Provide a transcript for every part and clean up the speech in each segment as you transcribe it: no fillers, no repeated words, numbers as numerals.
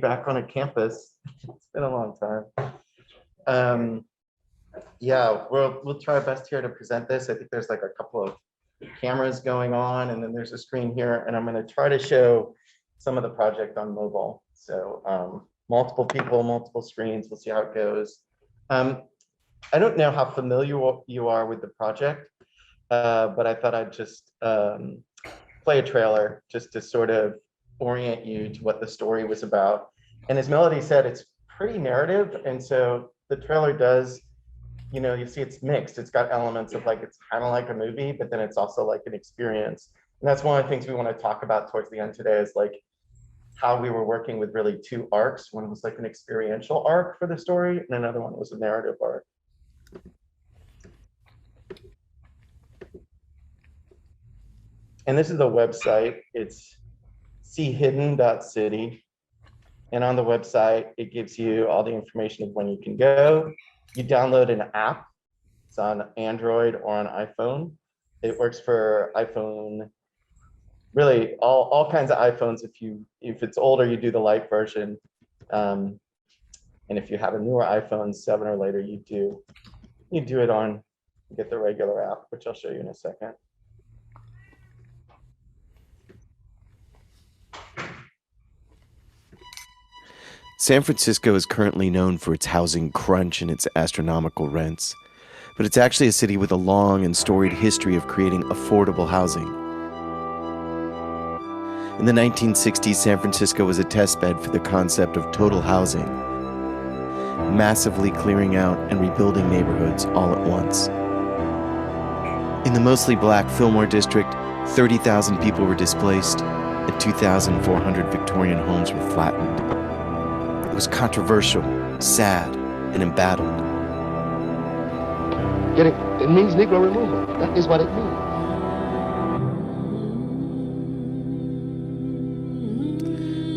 back on a campus. It's been a long time. Yeah, we'll try our best here to present this. I think there's like a couple of cameras going on, and then there's a screen here, and I'm going to try to show some of the project on mobile. So multiple people, multiple screens. We'll see how it goes. I don't know how familiar you are with the project, but I thought I'd just play a trailer just to sort of orient you to what the story was about. And as Melody said, it's pretty narrative. And so the trailer does, you see it's mixed. It's got elements of like, it's kind of like a movie, but then it's also like an experience. And that's one of the things we want to talk about towards the end today, is like how we were working with really two arcs. One was like an experiential arc for the story, and another one was a narrative arc. And this is a website. It's seehidden.city. And on the website, it gives you all the information of when you can go. You download an app. It's on Android or on iPhone. It works for iPhone, really all kinds of iPhones. If it's older, you do the light version. And if you have a newer iPhone 7 or later, you do it on, get the regular app, which I'll show you in a second. San Francisco is currently known for its housing crunch and its astronomical rents, but it's actually a city with a long and storied history of creating affordable housing. In the 1960s, San Francisco was a testbed for the concept of total housing, massively clearing out and rebuilding neighborhoods all at once. In the mostly black Fillmore district, 30,000 people were displaced and 2,400 Victorian homes were flattened. It was controversial, sad, and embattled. It means Negro removal. That is what it means.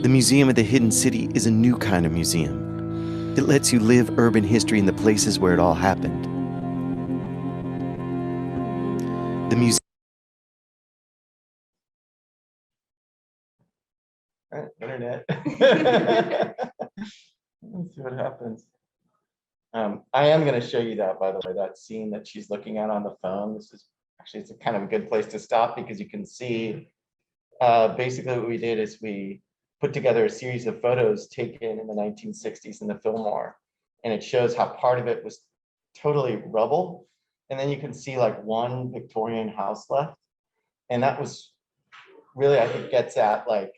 The Museum of the Hidden City is a new kind of museum. It lets you live urban history in the places where it all happened. The museum. Internet. Let's see what happens. I am going to show you that, by the way, that scene that she's looking at on the phone. This is actually, it's a kind of a good place to stop, because you can see basically what we did is we put together a series of photos taken in the 1960s in the Fillmore, and it shows how part of it was totally rubble, and then you can see like one Victorian house left, and that was really, I think, gets at like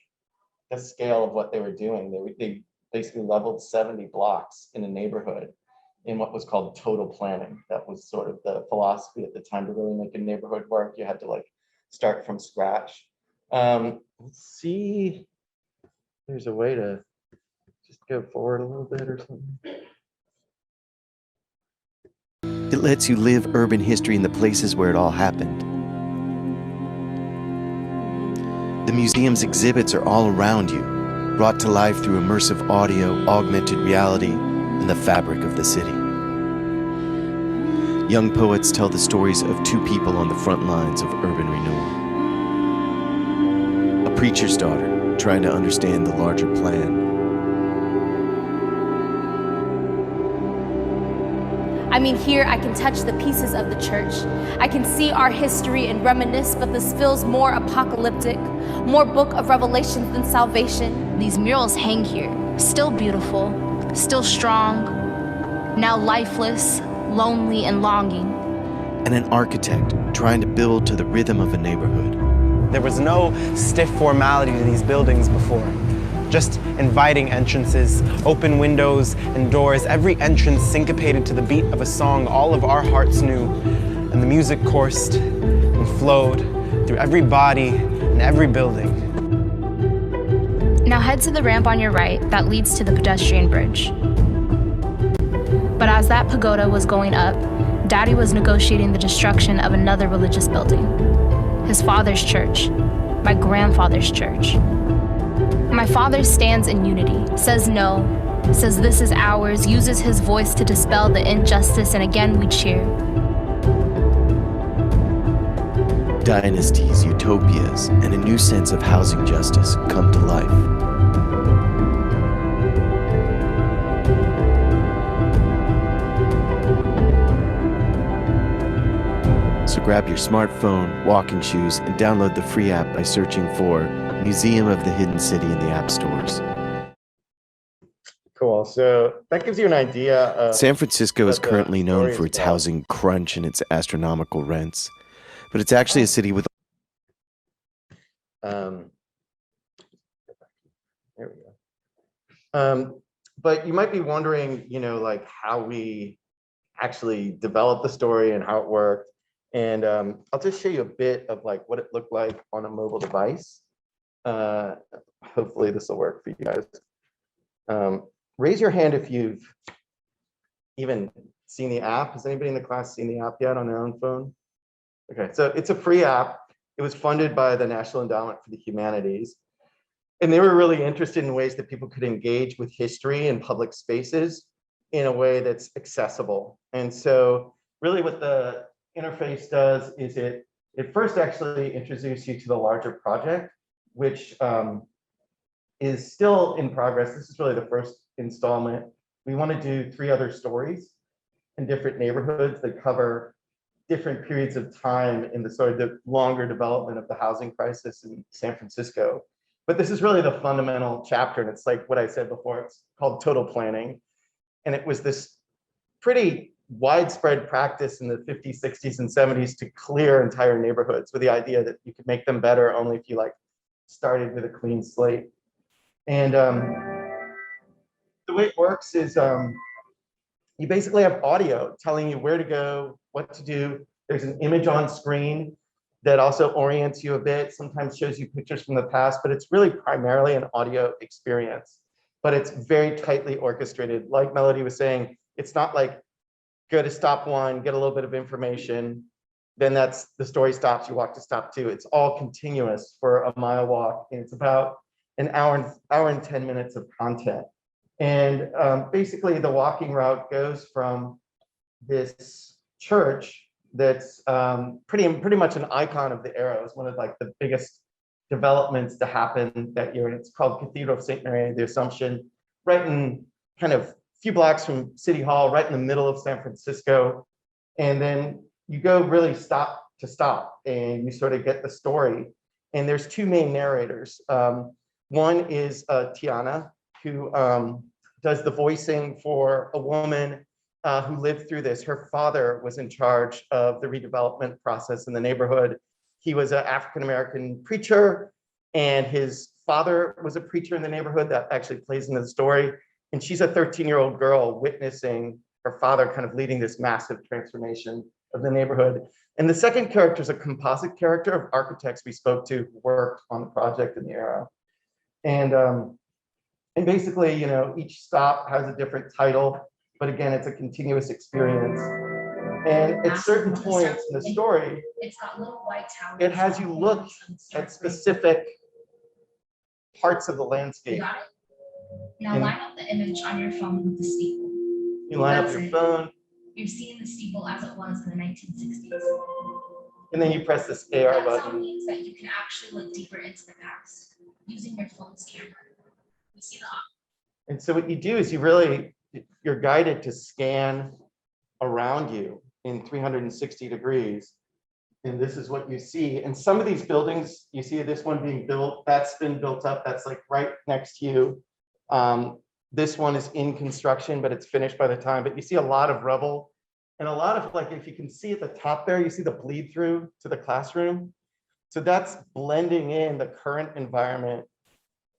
the scale of what they were doing. They basically leveled 70 blocks in a neighborhood in what was called total planning. That was sort of the philosophy at the time. To really make a neighborhood work, you had to like start from scratch. Let's see, there's a way to just go forward a little bit or something. It lets you live urban history in the places where it all happened. The museum's exhibits are all around you, brought to life through immersive audio, augmented reality, and the fabric of the city. Young poets tell the stories of two people on the front lines of urban renewal. A preacher's daughter trying to understand the larger plan. I mean, here I can touch the pieces of the church. I can see our history and reminisce, but this feels more apocalyptic, more Book of Revelations than Salvation. These murals hang here, still beautiful, still strong, now lifeless, lonely, and longing. And an architect trying to build to the rhythm of a neighborhood. There was no stiff formality to these buildings before. Just inviting entrances, open windows and doors, every entrance syncopated to the beat of a song all of our hearts knew. And the music coursed and flowed through every body and every building. Now head to the ramp on your right that leads to the pedestrian bridge. But as that pagoda was going up, Daddy was negotiating the destruction of another religious building. His father's church, my grandfather's church. My father stands in unity, says no, says this is ours, uses his voice to dispel the injustice, and again we cheer. Dynasties, utopias, and a new sense of housing justice come to life. Grab your smartphone, walking shoes, and download the free app by searching for Museum of the Hidden City in the app stores. Cool. So that gives you an idea of San Francisco is what the currently known story for is its about. housing crunch and its astronomical rents. But it's actually a city with There we go. But you might be wondering, like how we actually developed the story and how it worked. And I'll just show you a bit of like what it looked like on a mobile device. Hopefully this will work for you guys. Raise your hand if you've even seen the app. Has anybody in the class seen the app yet on their own phone? Okay, so it's a free app. It was funded by the National Endowment for the Humanities. And they were really interested in ways that people could engage with history in public spaces in a way that's accessible. And so really what the interface does is it first actually introduces you to the larger project, which is still in progress. This is really the first installment. We want to do 3 other stories in different neighborhoods that cover different periods of time in the sort of the longer development of the housing crisis in San Francisco. But this is really the fundamental chapter, and it's like what I said before, it's called total planning. And it was this pretty widespread practice in the 50s, 60s, and 70s to clear entire neighborhoods with the idea that you could make them better only if you like started with a clean slate. And the way it works is you basically have audio telling you where to go, what to do. There's an image on screen that also orients you a bit, sometimes shows you pictures from the past, but it's really primarily an audio experience. But it's very tightly orchestrated. Like Melody was saying, it's not like go to stop 1, get a little bit of information, then that's the story stops, you walk to stop 2. It's all continuous for a mile walk, and it's about an hour and 10 minutes of content. And basically the walking route goes from this church that's pretty much an icon of the era. It was one of like the biggest developments to happen that year. And it's called Cathedral of St. Mary of the Assumption, right in kind of a few blocks from City Hall, right in the middle of San Francisco. And then you go really stop to stop and you sort of get the story. And there's 2 main narrators. One is Tianna, who does the voicing for a woman who lived through this. Her father was in charge of the redevelopment process in the neighborhood. He was an African-American preacher, and his father was a preacher in the neighborhood. That actually plays into the story. And she's a 13-year-old girl witnessing her father kind of leading this massive transformation of the neighborhood. And the second character is a composite character of architects we spoke to who worked on the project in the era. And basically, each stop has a different title, but again, it's a continuous experience. And at certain points in the story, it's got little white towers. It has you look at specific parts of the landscape. You got it? Now line up the image on your phone with the steeple. You line up That's your it. phone, You're seeing the steeple as it was in the 1960s. and then you press this AR That sound button. means that you can actually look deeper into the past using your phone's camera. You see the And so what you do is you're guided to scan around you in 360 degrees. And this is what you see. And some of these buildings, you see this one being built, that's been built up, that's like right next to you. This one is in construction, but it's finished by the time, but you see a lot of rubble and a lot of like, if you can see at the top there, you see the bleed through to the classroom. So that's blending in the current environment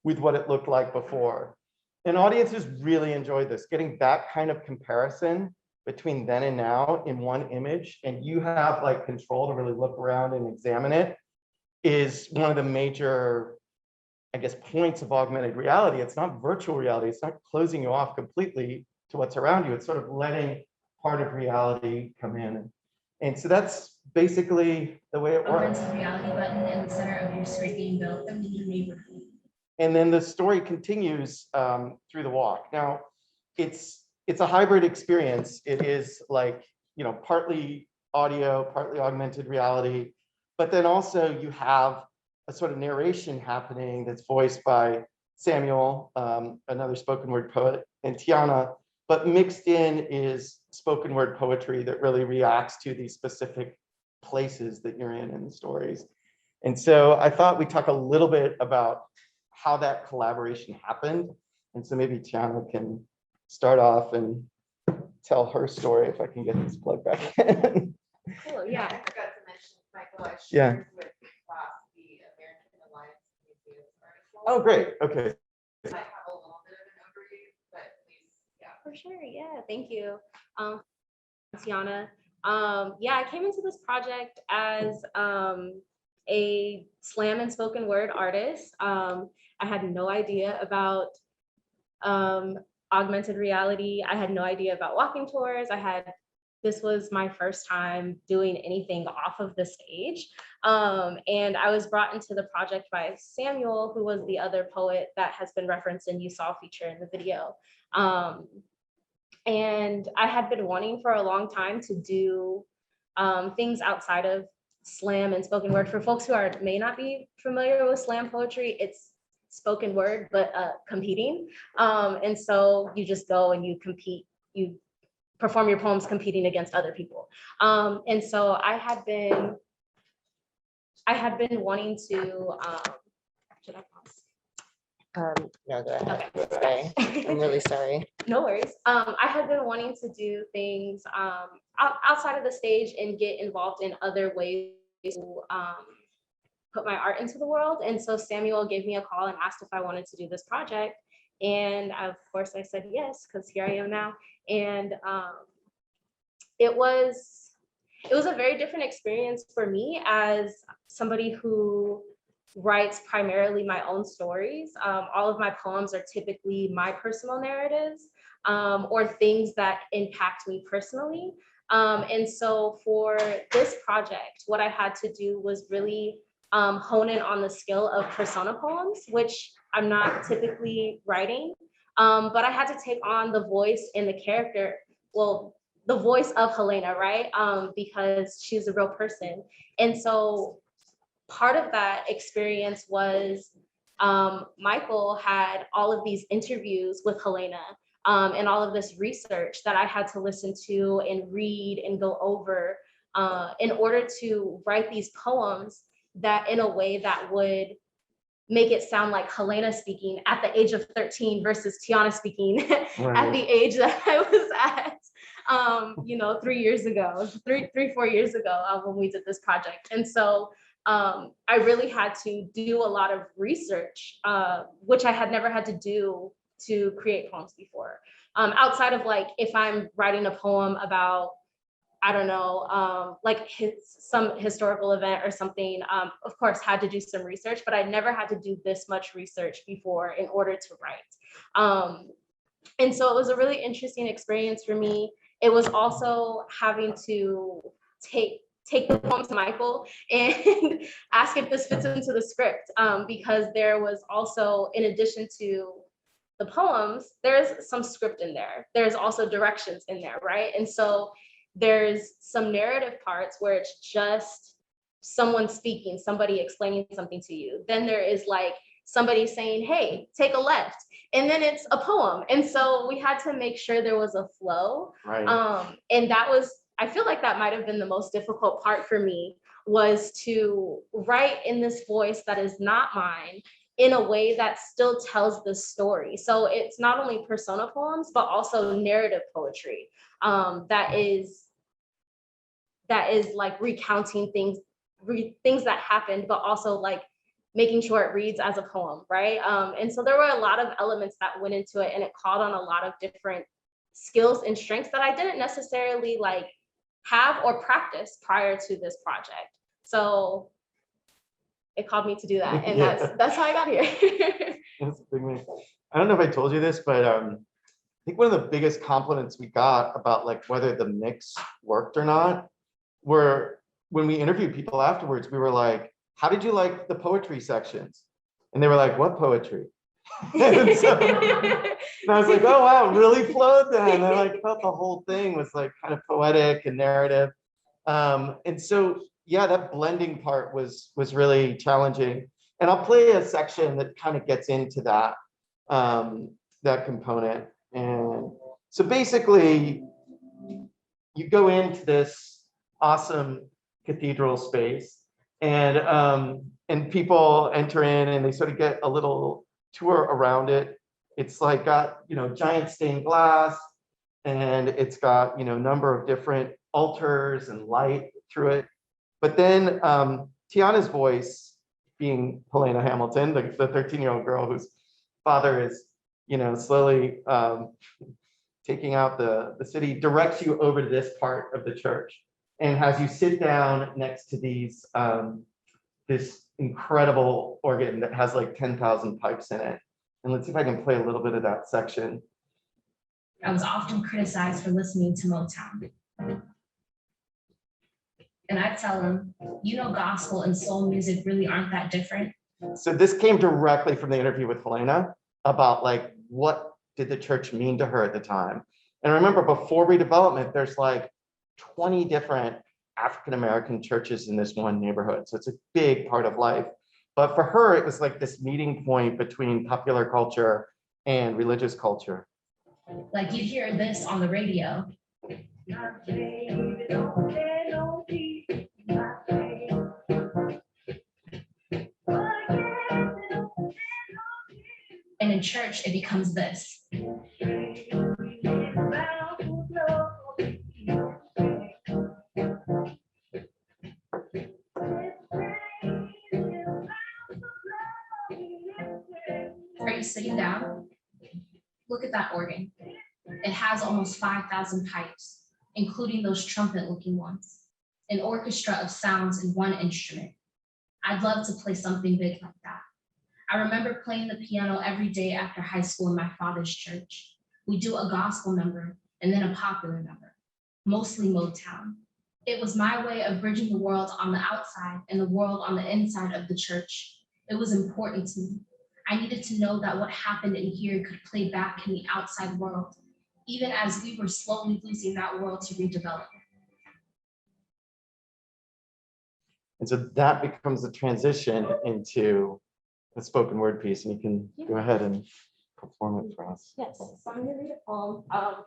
with what it looked like before. And audiences really enjoyed this, getting that kind of comparison between then and now in one image, and you have like control to really look around and examine it, is one of the major, I guess, points of augmented reality. It's not virtual reality. It's not closing you off completely to what's around you. It's sort of letting part of reality come in. And so that's basically the way it works. augmented reality button in the center of your screen being built in the new neighborhood. And then the story continues through the walk. Now, it's a hybrid experience. It is like, partly audio, partly augmented reality, but then also you have a sort of narration happening that's voiced by Samuel, another spoken word poet, and Tianna, but mixed in is spoken word poetry that really reacts to these specific places that you're in the stories. And so I thought we'd talk a little bit about how that collaboration happened. And so maybe Tianna can start off and tell her story if I can get this plug back in. Cool, yeah. I forgot to mention, Michael, I Yeah. shared with the American Alliance Museum article. Oh, great. Okay. I have a little bit of an overview, but please, yeah. For sure, yeah, thank you. Tianna. Yeah, I came into this project as a slam and spoken word artist. I had no idea about augmented reality. I had no idea about walking tours. This was my first time doing anything off of the stage. And I was brought into the project by Samuel, who was the other poet that has been referenced and you saw feature in the video. And I had been wanting for a long time to do things outside of slam and spoken word. For folks who may not be familiar with slam poetry, it's spoken word, but competing. And so you just go and you compete, you perform your poems competing against other people. And so I had been wanting to, should I pause? No, go ahead. Okay. Sorry. I'm really sorry. No worries. I had been wanting to do things outside of the stage and get involved in other ways to put my art into the world. And so Samuel gave me a call and asked if I wanted to do this project. And of course I said yes, because here I am now. And it was a very different experience for me as somebody who writes primarily my own stories. All of my poems are typically my personal narratives or things that impact me personally. And so for this project, what I had to do was really hone in on the skill of persona poems, which I'm not typically writing, but I had to take on the voice and the character, well, the voice of Helena, right? Because she's a real person. And so part of that experience was Michael had all of these interviews with Helena and all of this research that I had to listen to and read and go over in order to write these poems that in a way that would make it sound like Helena speaking at the age of 13 versus Tianna speaking at the age that I was at, 3 years ago, 4 years ago when we did this project. And so I really had to do a lot of research, which I had never had to do to create poems before. Outside of like, if I'm writing a poem about, I don't know, some historical event or something, of course, had to do some research, but I never had to do this much research before in order to write. And so it was a really interesting experience for me. It was also having to take the poem to Michael and ask if this fits into the script, because there was also, in addition to the poems, there's some script in there. There's also directions in there, right? And so there's some narrative parts where it's just someone speaking, somebody explaining something to you. Then there is like somebody saying, hey, take a left. And then it's a poem. And so we had to make sure there was a flow. Right. And that was, I feel like that might have been the most difficult part for me, was to write in this voice that is not mine in a way that still tells the story. So it's not only persona poems, but also narrative poetry that is like recounting things that happened, but also like making sure it reads as a poem, right? And so there were a lot of elements that went into it, and it called on a lot of different skills and strengths that I didn't necessarily like have or practice prior to this project. So it called me to do that, and that's how I got here. That's a big one. I don't know if I told you this, but I think one of the biggest compliments we got about like whether the mix worked or not were when we interviewed people afterwards. We were like, how did you like the poetry sections? And they were like, what poetry? And I was like, oh wow, it really flowed then. And I like felt the whole thing was like kind of poetic and narrative. And so yeah, that blending part was really challenging. And I'll play a section that kind of gets into that that component. And so basically, you go into this awesome cathedral space. And people enter in and they sort of get a little tour around it. It's like got, giant stained glass, and it's got, a number of different altars and light through it. But then Tianna's Voice, being Helena Hamilton, the 13-year-old girl whose father is, slowly taking out the city, directs you over to this part of the church and has you sit down next to these this incredible organ that has like 10,000 pipes in it. And let's see if I can play a little bit of that section. I was often criticized for listening to Motown. And I tell them, gospel and soul music really aren't that different. So this came directly from the interview with Helena about like, what did the church mean to her at the time? And remember, before redevelopment, there's like 20 different African-American churches in this one neighborhood. So it's a big part of life. But for her, it was like this meeting point between popular culture and religious culture. Like you hear this on the radio. And in church, it becomes this. Are you sitting down? Look at that organ. It has almost 5,000 pipes, including those trumpet-looking ones. An orchestra of sounds in one instrument. I'd love to play something big like that. I remember playing the piano every day after high school in my father's church. We do a gospel number and then a popular number, mostly Motown. It was my way of bridging the world on the outside and the world on the inside of the church. It was important to me. I needed to know that what happened in here could play back in the outside world, even as we were slowly losing that world to redevelopment. And so that becomes the transition into the spoken word piece, and you can go ahead and perform it for us. Yes, so I'm gonna read a poem. I'll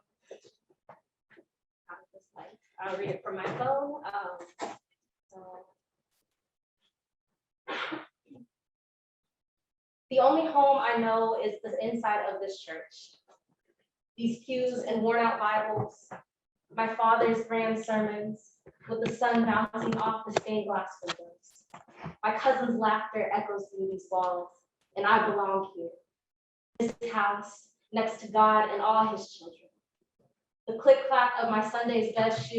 read it from my phone. The only home I know is the inside of this church. These pews and worn out Bibles, my father's grand sermons with the sun bouncing off the stained glass windows. My cousin's laughter echoes through these walls, and I belong here. This house, next to God and all his children. The click-clack of my Sunday's best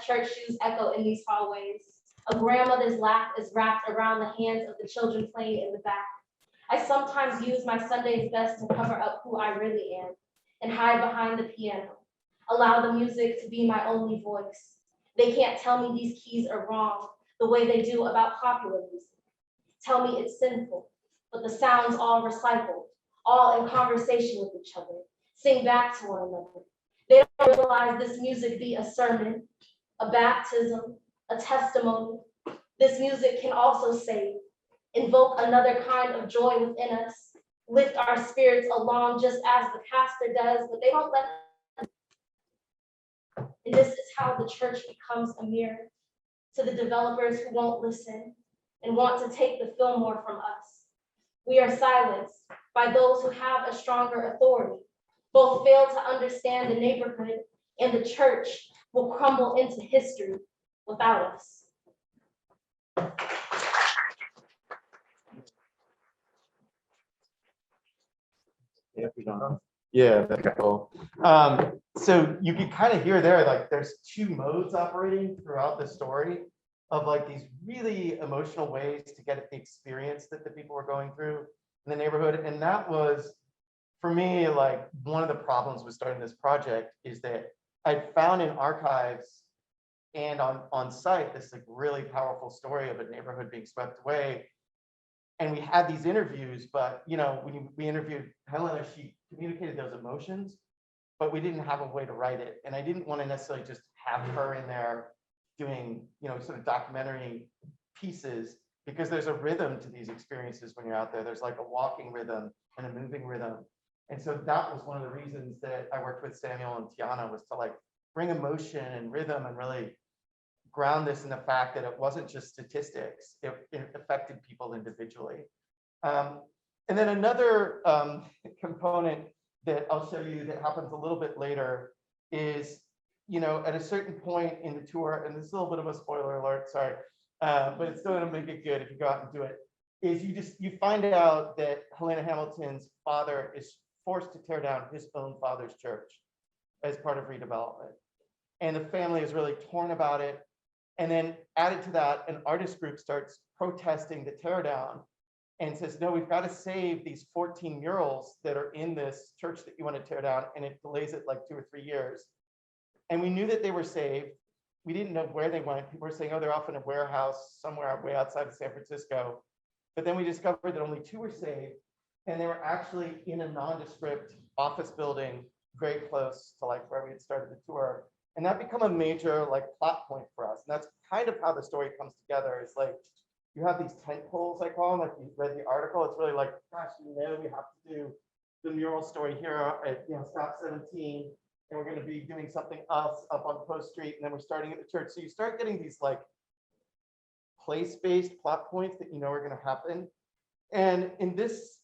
church shoes echo in these hallways. A grandmother's lap is wrapped around the hands of the children playing in the back. I sometimes use my Sunday's best to cover up who I really am and hide behind the piano. Allow the music to be my only voice. They can't tell me these keys are wrong the way they do about popular music. Tell me it's sinful, but the sounds all recycled, all in conversation with each other, sing back to one another. They don't realize this music be a sermon, a baptism, a testimony. This music can also save, invoke another kind of joy within us, lift our spirits along just as the pastor does, but they don't let us. And this is how the church becomes a mirror to the developers who won't listen and want to take the Fillmore from us. We are silenced by those who have a stronger authority. Both fail to understand the neighborhood, and the church will crumble into history without us. Yeah, that's cool. So you can kind of hear there, like there's two modes operating throughout the story of like these really emotional ways to get at the experience that the people were going through in the neighborhood. And that was, for me, like one of the problems with starting this project is that I found in archives and on site this like really powerful story of a neighborhood being swept away. And we had these interviews, but when we interviewed Helena, she communicated those emotions, but we didn't have a way to write it. And I didn't want to necessarily just have her in there doing, sort of documentary pieces, because there's a rhythm to these experiences when you're out there. There's like a walking rhythm and a moving rhythm. And so that was one of the reasons that I worked with Samuel and Tianna, was to like bring emotion and rhythm and really ground this in the fact that it wasn't just statistics, it affected people individually. And then another component that I'll show you that happens a little bit later is, at a certain point in the tour, and this is a little bit of a spoiler alert, sorry, but it's still gonna make it good if you go out and do it, is you find out that Helena Hamilton's father is forced to tear down his own father's church as part of redevelopment. And the family is really torn about it. And then added to that, an artist group starts protesting the teardown and says, no, we've got to save these 14 murals that are in this church that you want to tear down. And it delays it like 2 or 3 years. And we knew that they were saved. We didn't know where they went. People were saying, oh, they're off in a warehouse somewhere way outside of San Francisco. But then we discovered that only 2 were saved. And they were actually in a nondescript office building very close to like where we had started the tour. And that became a major like plot point for us. And that's kind of how the story comes together. It's like, you have these tent poles, I call them, like you read the article. It's really like, gosh, we have to do the mural story here at Stop 17. And we're going to be doing something else up on Post Street. And then we're starting at the church. So you start getting these like place-based plot points that are going to happen. And in this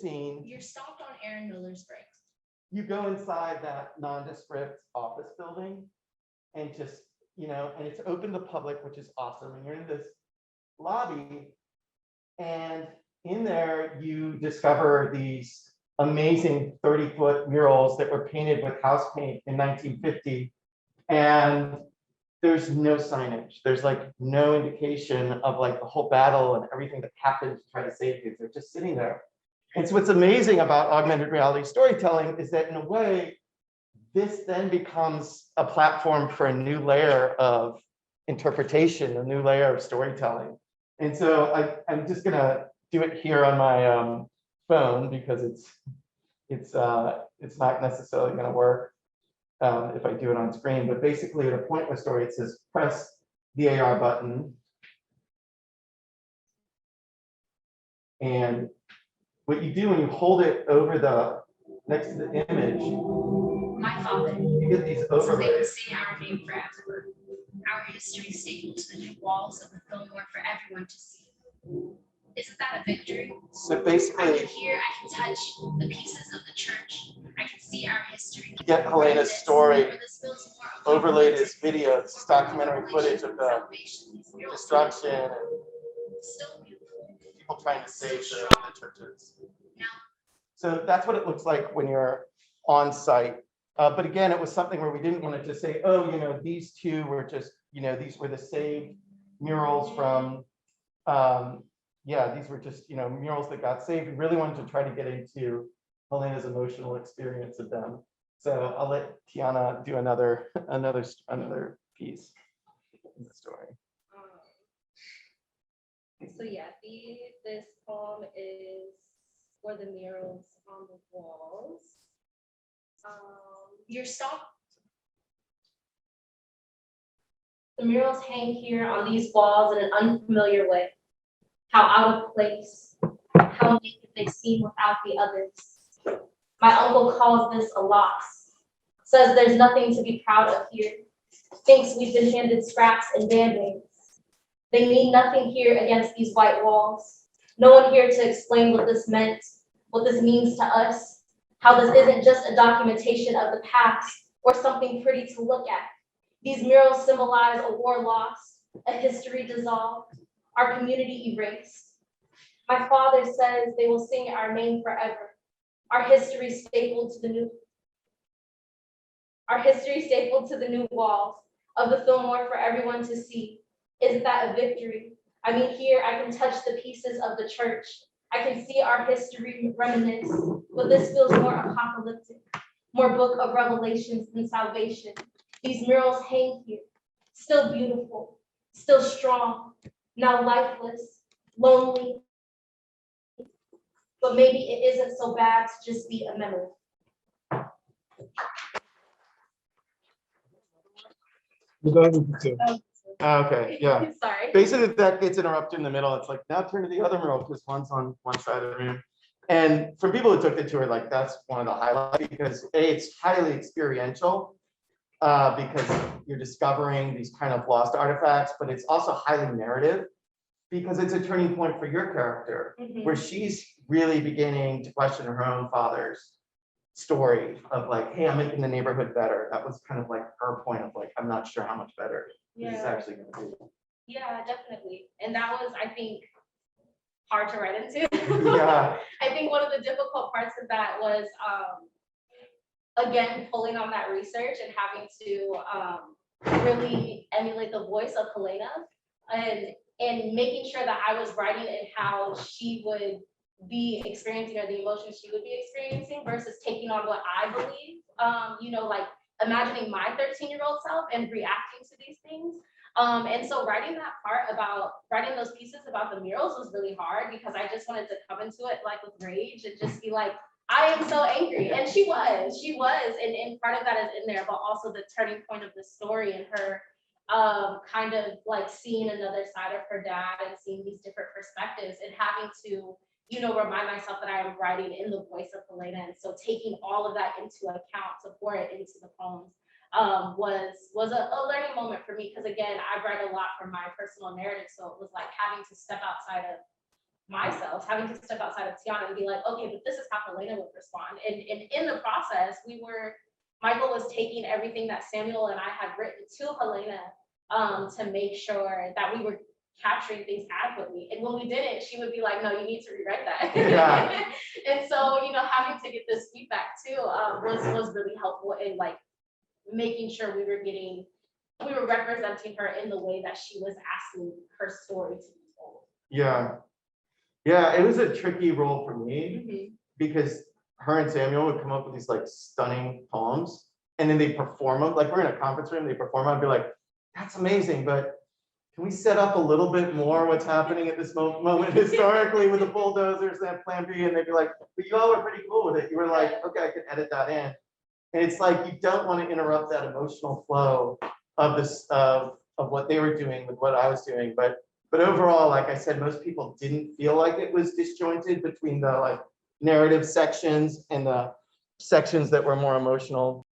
scene, You're stopped on Aaron Miller's bricks. you go inside that nondescript office building and just, and it's open to the public, which is awesome. And you're in this lobby, and in there you discover these amazing 30-foot murals that were painted with house paint in 1950. And there's no signage. There's like no indication of like the whole battle and everything that happened to try to save these. They're just sitting there. And so what's amazing about augmented reality storytelling is that in a way, this then becomes a platform for a new layer of interpretation, a new layer of storytelling. And so I'm just gonna do it here on my phone because it's not necessarily gonna work if I do it on screen. But basically at a point in the story, it says, press the AR button. And what you do when you hold it over next to the image, My father. you get these So they would overlays. say our name forever. Our history stapled to the walls of the Fillmore for everyone to see. Isn't that a victory? So I basically, can hear, I can touch the pieces of the church. I can see our history. you get Helena's story Where this feels more overlaid as video. It's just documentary footage of the destruction and Still beautiful. people trying to save the churches. So that's what it looks like when you're on site. But again, it was something where we didn't want to just say, oh, these two were just, these were the saved murals from, these were just, murals that got saved. We really wanted to try to get into Helena's emotional experience of them. So I'll let Tianna do another piece in the story. So yeah, this poem is for the murals on the walls. You're stopped. The murals hang here on these walls in an unfamiliar way. How out of place, how naked they seem without the others. My uncle calls this a loss, says there's nothing to be proud of here, thinks we've been handed scraps and band-aids. They mean nothing here against these white walls. No one here to explain what this meant, what this means to us, how this isn't just a documentation of the past or something pretty to look at. These murals symbolize a war lost, a history dissolved, our community erased. My father says they will sing our name forever, our history stapled to the new walls of the Fillmore for everyone to see. Isn't that a victory? I mean, here I can touch the pieces of the church. I can see our history reminisce, but this feels more apocalyptic, more book of Revelations than salvation. These murals hang here, still beautiful, still strong, now lifeless, lonely, but maybe it isn't so bad to just be a memory. Okay, yeah. Sorry. Basically, that gets interrupted in the middle. It's like, now turn to the other mural because one's on one side of the room. And for people who took the tour, like that's one of the highlights because A, it's highly experiential. because you're discovering these kind of lost artifacts, but it's also highly narrative because it's a turning point for your character, where she's really beginning to question her own father's story of like, hey, I'm making the neighborhood better. That was kind of like her point of like, I'm not sure how much better this is actually going to be. Yeah, definitely. And that was, I think, hard to write into. Yeah. I think one of the difficult parts of that was, again, pulling on that research and having to really emulate the voice of Helena and making sure that I was writing in how she would be experiencing or the emotions she would be experiencing versus taking on what I believe, like imagining my 13-year-old self and reacting to these things. And so writing those pieces about the murals was really hard because I just wanted to come into it like with rage and just be like, I am so angry. And she was, and part of that is in there, but also the turning point of the story and her kind of like seeing another side of her dad and seeing these different perspectives and having to, remind myself that I am writing in the voice of Helena. And so taking all of that into account to pour it into the poems was a learning moment for me. Because again, I write a lot from my personal narrative. So it was like having to step outside of myself, having to step outside of Tianna and be like, okay, but this is how Helena would respond. And in the process, Michael was taking everything that Samuel and I had written to Helena to make sure that we were capturing things adequately. And when we didn't, she would be like, no, you need to rewrite that. Yeah. And so, having to get this feedback too was really helpful in like making sure we were representing her in the way that she was asking her story to be told. Yeah. Yeah, it was a tricky role for me because her and Samuel would come up with these like stunning poems and then they perform them. Like we're in a conference room, they perform them. I'd be like, that's amazing, but can we set up a little bit more what's happening at this moment historically with the bulldozers and Plan B? And they'd be like, but you all were pretty cool with it. You were like, okay, I can edit that in. And it's like, you don't want to interrupt that emotional flow of this, of what they were doing with what I was doing. But overall, like I said, most people didn't feel like it was disjointed between the like narrative sections and the sections that were more emotional.